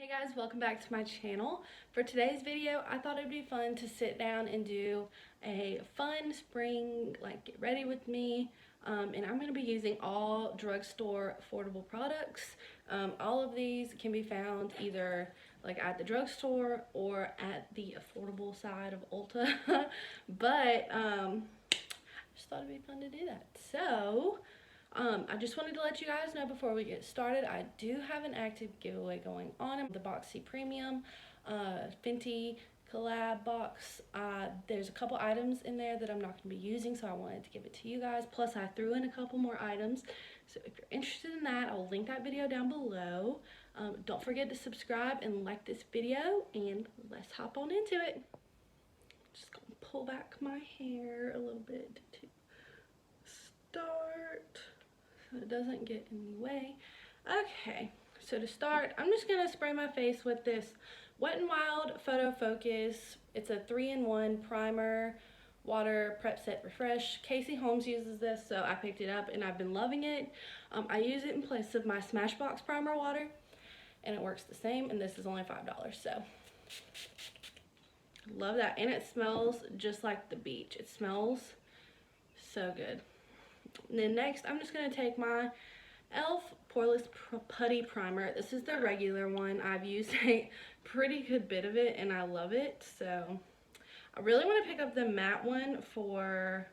Hey guys, welcome back to my channel. For today's video, I thought it'd be fun to sit down and do a fun spring, like get ready with me. And I'm going to be using all drugstore affordable products. All of these can be found either like at the drugstore or at the affordable side of Ulta. But I just thought it'd be fun to do that. So I just wanted to let you guys know before we get started, I do have an active giveaway going on in the Boxy Premium FENTY collab box. There's a couple items in there that I'm not going to be using, so I wanted to give it to you guys. Plus, I threw in a couple more items. So if you're interested in that, I'll link that video down below. Don't forget to subscribe and like this video, and let's hop on into it. Just going to pull back my hair a little bit to start so it doesn't get in the way. Okay, so to start, I'm just gonna spray my face with this Wet n Wild Photo Focus. It's a 3-in-1 primer, water, prep, set, refresh. Casey Holmes uses this, so I picked it up and I've been loving it. I use it in place of my Smashbox primer water, and it works the same, and this is only $5, so love that. And it smells just like the beach. It smells so good. And then next, I'm just going to take my e.l.f. Poreless Putty Primer. This is the regular one. I've used a pretty good bit of it, and I love it. So I really want to pick up the matte one for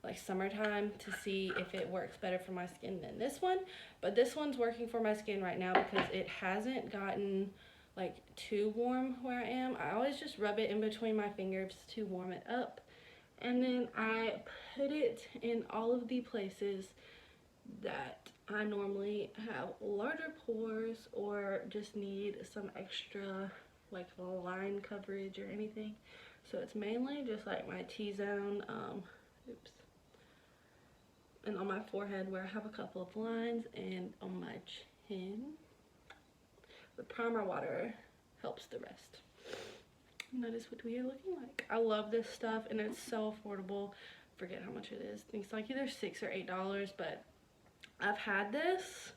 like summertime to see if it works better for my skin than this one. But this one's working for my skin right now because it hasn't gotten like too warm where I am. I always just rub it in between my fingers to warm it up. And then I put it in all of the places that I normally have larger pores or just need some extra like line coverage or anything. So it's mainly just like my T-zone, and on my forehead where I have a couple of lines, and on my chin. The primer water helps the rest. And that is what we are looking like. I love this stuff, and it's so affordable. Forget how much it is. I think it's like either $6 or $8, but I've had this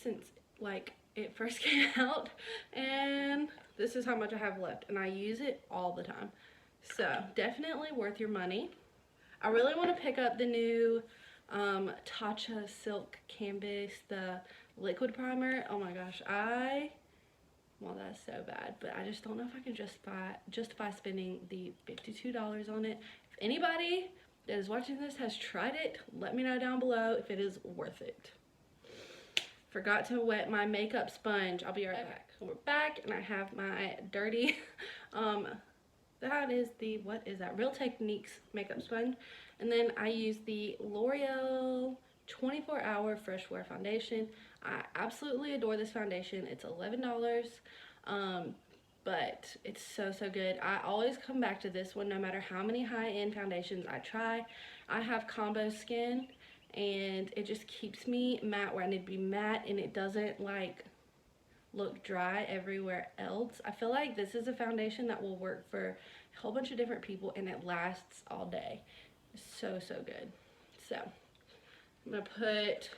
since like it first came out, and this is how much I have left, and I use it all the time. So definitely worth your money. I really want to pick up the new Tatcha Silk Canvas, the liquid primer. Oh my gosh, well, that's so bad, but I just don't know if I can justify spending the $52 on it. If anybody that is watching this has tried it, let me know down below if it is worth it. Forgot to wet my makeup sponge. I'll be right back. So we're back, and I have my dirty, that is the, what is that? Real Techniques makeup sponge. And then I use the L'Oreal 24-hour Fresh Wear Foundation. I absolutely adore this foundation. It's $11, but it's so good. I always come back to this one no matter how many high-end foundations I try. I have combo skin, and it just keeps me matte where I need to be matte, and it doesn't like look dry everywhere else. I feel like this is a foundation that will work for a whole bunch of different people, and it lasts all day. It's so good. So I'm gonna put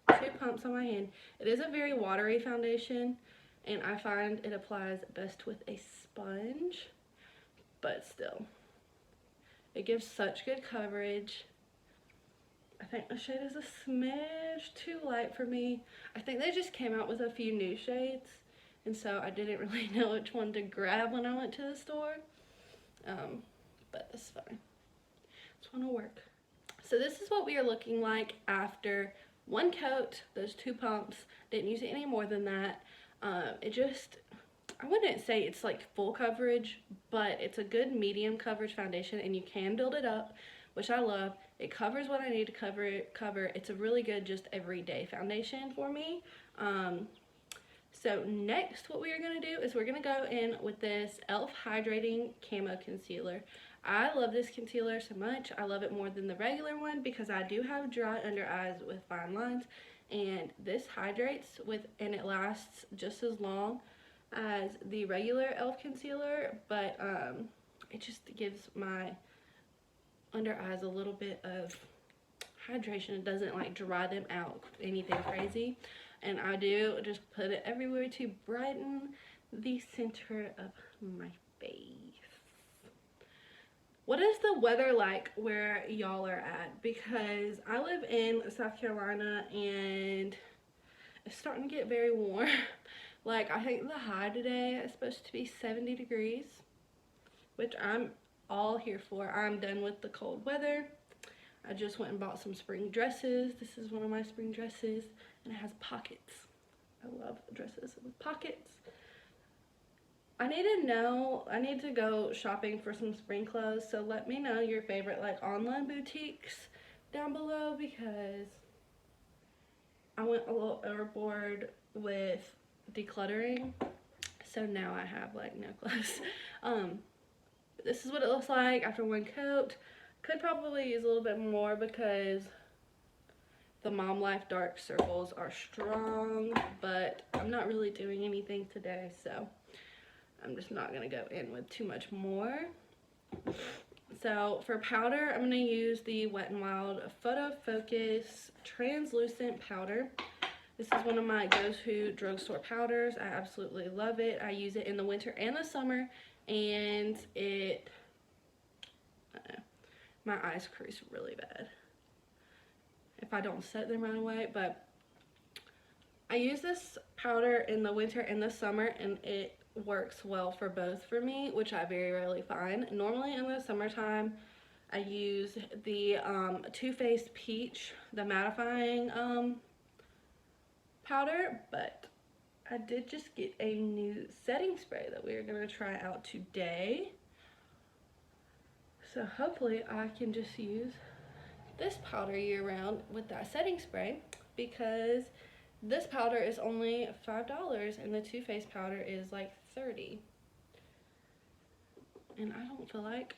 2 pumps on my hand. It is a very watery foundation, and I find it applies best with a sponge, but still, it gives such good coverage. I think the shade is a smidge too light for me. I think they just came out with a few new shades, and so I didn't really know which one to grab when I went to the store, but it's fine. This one will work. So this is what we are looking like after one coat, those 2 pumps. Didn't use it any more than that. It just, I wouldn't say it's like full coverage, but it's a good medium coverage foundation, and you can build it up, which I love. It covers what I need to cover. It's a really good just everyday foundation for me. So next, what we are going to do is we're going to go in with this e.l.f. Hydrating Camo Concealer. I love this concealer so much. I love it more than the regular one because I do have dry under eyes with fine lines, and this hydrates and it lasts just as long as the regular e.l.f. concealer, but it just gives my under eyes a little bit of hydration. It doesn't like dry them out anything crazy. And I do just put it everywhere to brighten the center of my face. What is the weather like where y'all are at? Because I live in South Carolina and it's starting to get very warm. Like, I think the high today is supposed to be 70 degrees, which I'm all here for. I'm done with the cold weather. I just went and bought some spring dresses. This is one of my spring dresses, and it has pockets. I love dresses with pockets. I need to go shopping for some spring clothes, so let me know your favorite like online boutiques down below, because I went a little overboard with decluttering, so now I have like no clothes. This is what it looks like after one coat. Could probably use a little bit more because the Mom Life dark circles are strong, but I'm not really doing anything today, so I'm just not gonna go in with too much more. So for powder, I'm gonna use the Wet n Wild Photo Focus Translucent Powder. This is one of my go-to drugstore powders. I absolutely love it. I use it in the winter and the summer, and it, my eyes crease really bad if I don't set them right away, but I use this powder in the winter and the summer, and it works well for both for me, which I very rarely find. Normally in the summertime, I use the Too Faced Peach, the mattifying powder, but I did just get a new setting spray that we are going to try out today. So hopefully I can just use this powder year round with that setting spray, because this powder is only $5 and the Too Faced powder is like $30. And I don't feel like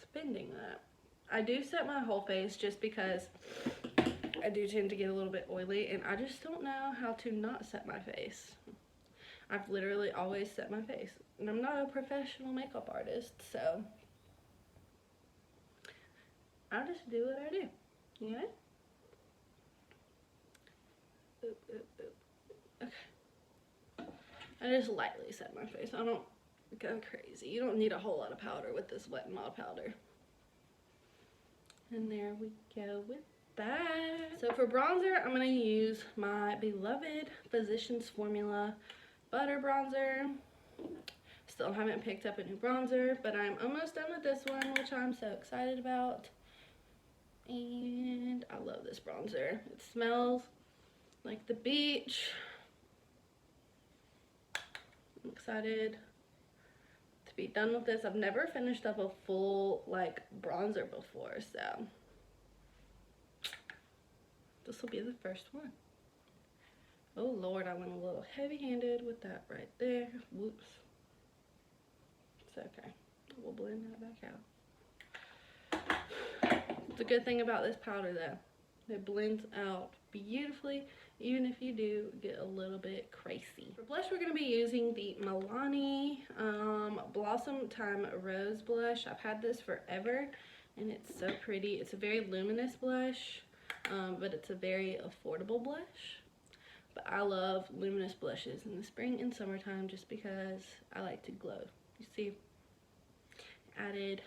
spending that. I do set my whole face just because I do tend to get a little bit oily, and I just don't know how to not set my face. I've literally always set my face, and I'm not a professional makeup artist, so I just do what I do, you know? Okay. I just lightly set my face. I don't go crazy. You don't need a whole lot of powder with this Wet n Wild powder. And there we go with that. So for bronzer, I'm going to use my beloved Physicians Formula Butter Bronzer. Still haven't picked up a new bronzer, but I'm almost done with this one, which I'm so excited about. And I love this bronzer. It smells like the beach. I'm excited to be done with this. I've never finished up a full like bronzer before, so this will be the first one. Oh Lord, I went a little heavy-handed with that right there. Whoops. It's okay. We'll blend that back out. The good thing about this powder though, it blends out beautifully, even if you do get a little bit crazy. For blush, we're going to be using the Milani Blossom Time Rose Blush. I've had this forever, and it's so pretty. It's a very luminous blush, but it's a very affordable blush. But I love luminous blushes in the spring and summertime just because I like to glow. You see, added,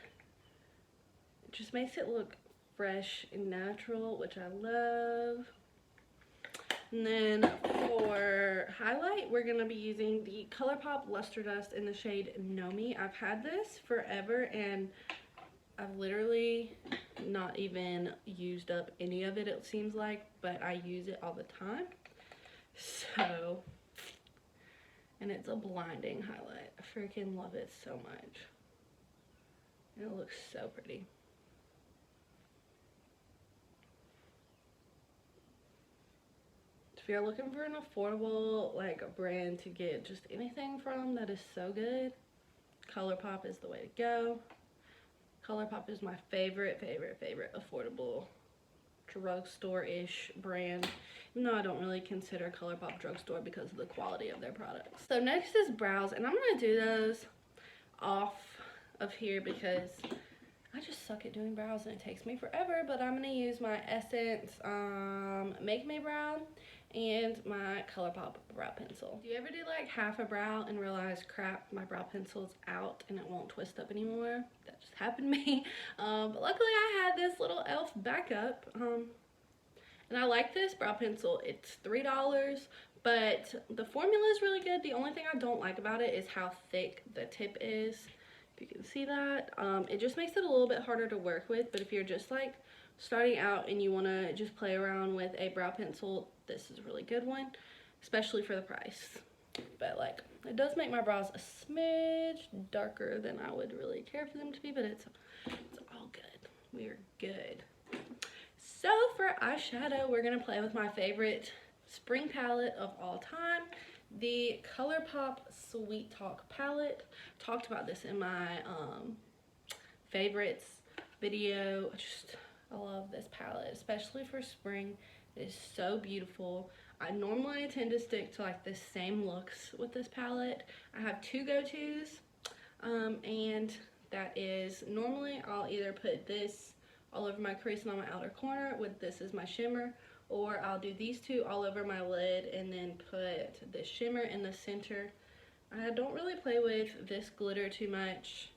it just makes it look fresh and natural, which I love. And then for highlight, we're going to be using the ColourPop Luster Dust in the shade Nomi. I've had this forever, and I've literally not even used up any of it, it seems like, but I use it all the time. So, and it's a blinding highlight. I freaking love it so much. And it looks so pretty. If you're looking for an affordable like brand to get just anything from that is so good, ColourPop is the way to go. ColourPop is my favorite affordable drugstore-ish brand, even though I don't really consider ColourPop drugstore because of the quality of their products. So next is brows, and I'm going to do those off of here because I just suck at doing brows and it takes me forever, but I'm going to use my Essence Make Me Brow, and my ColourPop brow pencil. Do you ever do like half a brow and realize, crap, my brow pencil's out and it won't twist up anymore? That just happened to me. But luckily I had this little e.l.f. backup. And I like this brow pencil. It's $3, but the formula is really good. The only thing I don't like about it is how thick the tip is. If you can see that, it just makes it a little bit harder to work with. But if you're just like starting out and you want to just play around with a brow pencil, this is a really good one, especially for the price. But like, it does make my brows a smidge darker than I would really care for them to be, but it's all good. We're good. So for eyeshadow, we're gonna play with my favorite spring palette of all time, the ColourPop Sweet Talk palette. Talked about this in my favorites video. I love this palette, especially for spring. It is so beautiful. I normally tend to stick to like the same looks with this palette. I have two go-tos, and that is, normally I'll either put this all over my crease and on my outer corner with this as my shimmer, or I'll do these two all over my lid and then put the shimmer in the center. I don't really play with this glitter too much,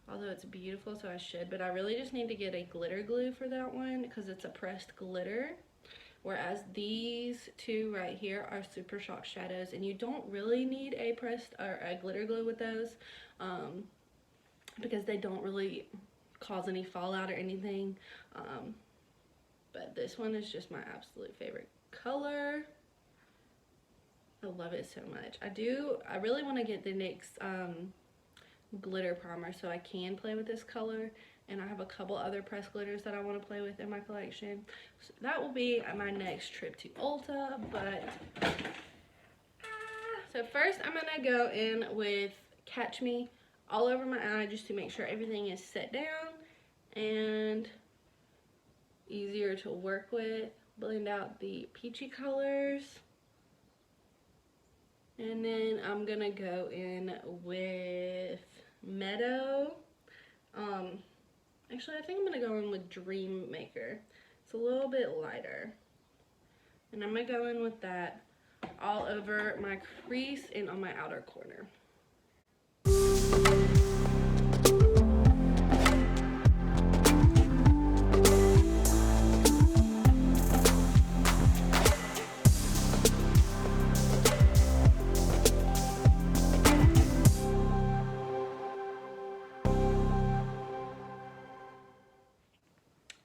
although it's beautiful, so I should, but I really just need to get a glitter glue for that one because it's a pressed glitter, whereas these two right here are Super Shock shadows, and you don't really need a pressed or a glitter glue with those because they don't really cause any fallout or anything. But this one is just my absolute favorite color. I love it so much. I really want to get the NYX glitter primer so I can play with this color, and I have a couple other pressed glitters that I want to play with in my collection. So that will be my next trip to Ulta. But so first I'm gonna go in with Catch Me all over my eye just to make sure everything is set down and easier to work with. Blend out the peachy colors, and then I'm gonna go in with Meadow. Actually, I think I'm gonna go in with Dream Maker. It's a little bit lighter, and I'm gonna go in with that all over my crease and on my outer corner.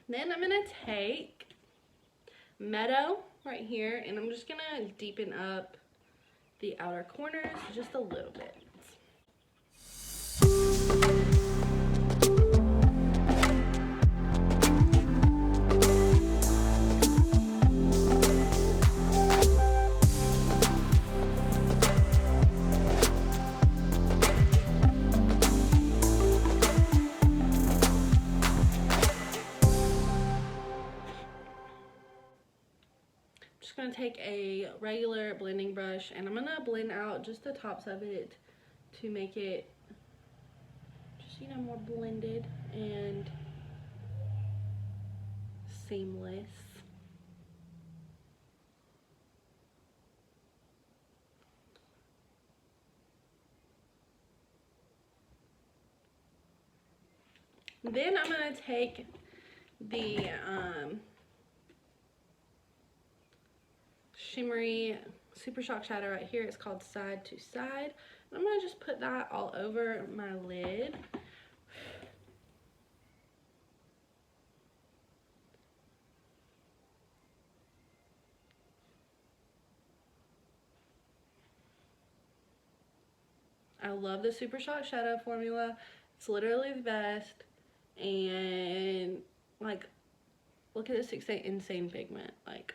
Then I'm gonna take Meadow right here, and I'm just gonna deepen up the outer corners just a little bit. Going to take a regular blending brush, and I'm going to blend out just the tops of it to make it just, you know, more blended and seamless. Then I'm going to take the shimmery Super Shock shadow right here. It's called Side to Side. And I'm going to just put that all over my lid. I love the Super Shock shadow formula. It's literally the best. And like, look at this insane pigment. Like,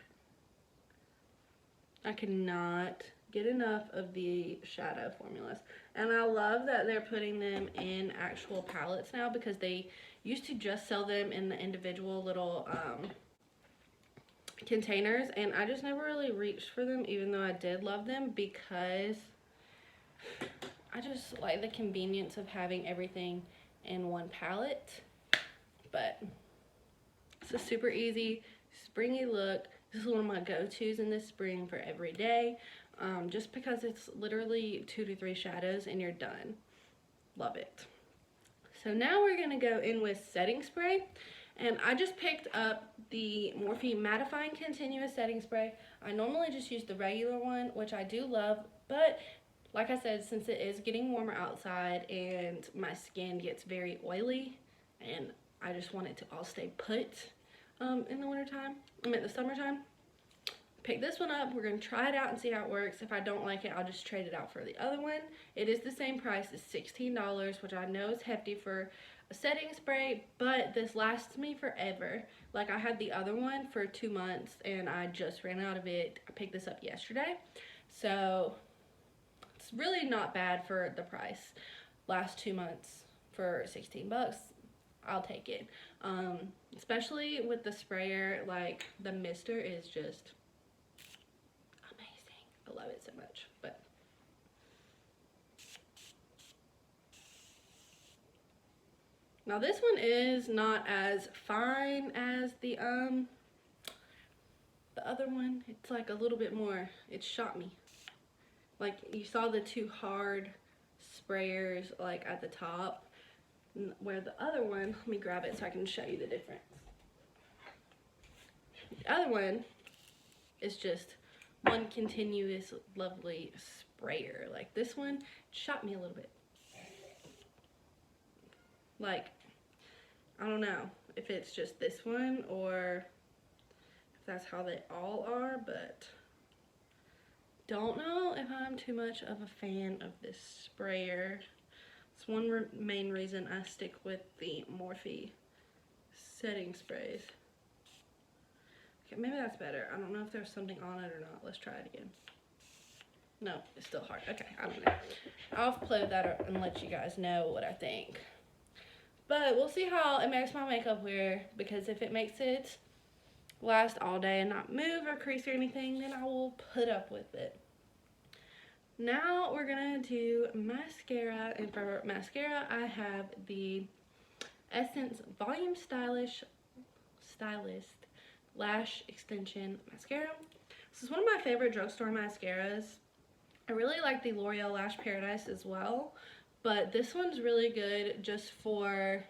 I cannot get enough of the shadow formulas. And I love that they're putting them in actual palettes now, because they used to just sell them in the individual little containers, and I just never really reached for them, even though I did love them, because I just like the convenience of having everything in one palette. But it's a super easy, springy look. This is one of my go-tos in the spring for every day, just because it's literally 2 to 3 shadows and you're done. Love it. So now we're going to go in with setting spray, and I just picked up the Morphe Mattifying Continuous Setting Spray. I normally just use the regular one, which I do love, but like I said, since it is getting warmer outside and my skin gets very oily and I just want it to all stay put in the wintertime, the summertime, pick this one up. We're going to try it out and see how it works. If I don't like it, I'll just trade it out for the other one. It is the same price. It's $16, which I know is hefty for a setting spray, but this lasts me forever. Like, I had the other one for 2 months and I just ran out of it. I picked this up yesterday, so it's really not bad for the price. Last 2 months for 16 bucks. I'll take it. Especially with the sprayer, like the mister is just amazing. I love it so much. But now this one is not as fine as the other one. It's like a little bit more, it shot me. Like, you saw the 2 hard sprayers like at the top, where the other one, let me grab it so I can show you the difference. The other one is just one continuous lovely sprayer. Like, this one shot me a little bit. Like, I don't know if it's just this one or if that's how they all are, but don't know if I'm too much of a fan of this sprayer. It's one main reason I stick with the Morphe setting sprays. Okay, maybe that's better. I don't know if there's something on it or not. Let's try it again. No, it's still hard. Okay, I don't know. I'll play with that and let you guys know what I think. But we'll see how it makes my makeup wear, because if it makes it last all day and not move or crease or anything, then I will put up with it. Now we're gonna do mascara, and for mascara I have the Essence Volume Stylist Lash Extension Mascara. This is one of my favorite drugstore mascaras. I really like the L'Oreal Lash Paradise as well, but this one's really good just for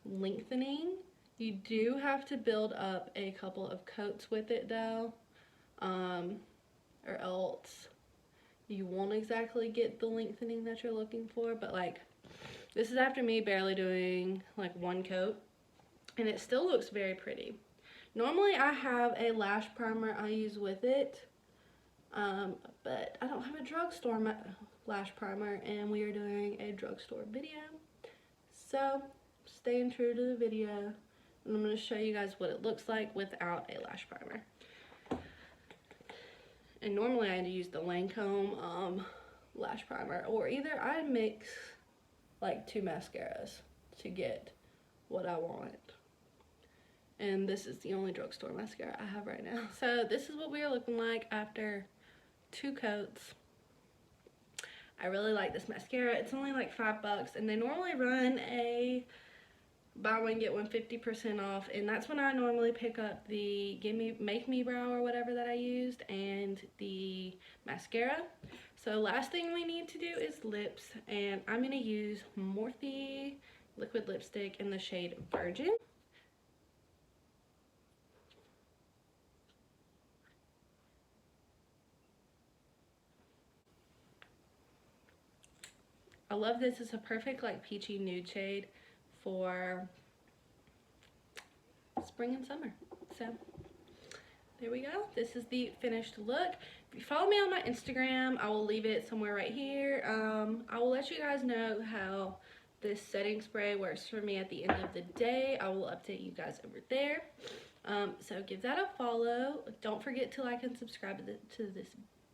lengthening. You do have to build up a couple of coats with it though, or else you won't exactly get the lengthening that you're looking for. But like, this is after me barely doing like 1 coat, and it still looks very pretty. Normally I have a lash primer I use with it, but I don't have a drugstore lash primer, and we are doing a drugstore video, so staying true to the video, and I'm going to show you guys what it looks like without a lash primer. And normally I use the Lancome lash primer, or either I mix like 2 mascaras to get what I want. And this is the only drugstore mascara I have right now. So this is what we are looking like after 2 coats. I really like this mascara. It's only like $5, and they normally run a buy one get one 50% off, and that's when I normally pick up the Make Me Brow or whatever that I used, and the mascara. So last thing we need to do is lips, and I'm going to use Morphe liquid lipstick in the shade Virgin. I love this. It's a perfect like peachy nude shade for spring and summer. So there we go. This is the finished look. If you follow me on my Instagram, I will leave it somewhere right here. I will let you guys know how this setting spray works for me at the end of the day. I will update you guys over there. So give that a follow. Don't forget to like and subscribe to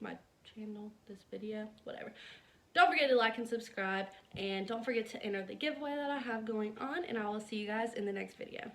my channel, this video, whatever. Don't forget to like and subscribe, and don't forget to enter the giveaway that I have going on, and I will see you guys in the next video.